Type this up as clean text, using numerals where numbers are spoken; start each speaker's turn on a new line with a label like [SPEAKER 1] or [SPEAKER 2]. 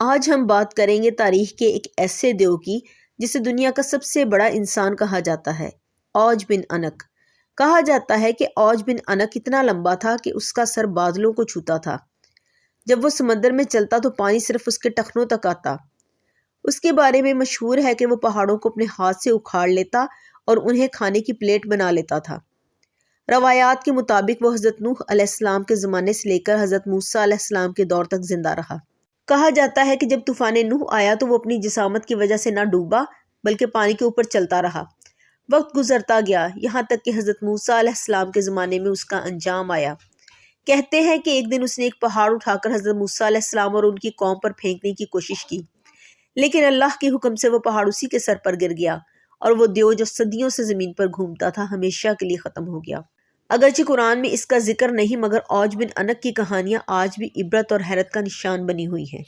[SPEAKER 1] आज हम बात करेंगे तारीख के एक ऐसे देव की जिसे दुनिया का सबसे बड़ा इंसान कहा जाता है, औज बिन अनक। कहा जाता है कि औज बिन अनक इतना लंबा था कि उसका सर बादलों को छूता था। जब वो समंदर में चलता तो पानी सिर्फ उसके टखनों तक आता। उसके बारे में मशहूर है कि वो पहाड़ों को अपने हाथ से उखाड़ लेता और उन्हें खाने की प्लेट बना लेता था। रवायात के मुताबिक वो हज़रत नूह अलैहिस्सलाम के ज़माने से लेकर हज़रत मूसा अलैहिस्सलाम के दौर तक जिंदा रहा। कहा जाता है कि जब तूफान नूह आया तो वो अपनी जिसामत की वजह से ना डूबा बल्कि पानी के ऊपर चलता रहा। वक्त गुजरता गया, यहाँ तक कि हज़रत मूसा अलैहिस्सलाम के ज़माने में उसका अंजाम आया। कहते हैं कि एक दिन उसने एक पहाड़ उठाकर हज़रत मूसा अलैहिस्सलाम और उनकी कौम पर फेंकने की कोशिश की, लेकिन अल्लाह के हुक्म से वो पहाड़ उसी के सर पर गिर गया और वो देव जो सदियों से ज़मीन पर घूमता था हमेशा के लिए ख़त्म हो गया। अगरचे कुरान में इसका जिक्र नहीं, मगर औज बिन अनक की कहानियाँ आज भी इबरत और हैरत का निशान बनी हुई हैं।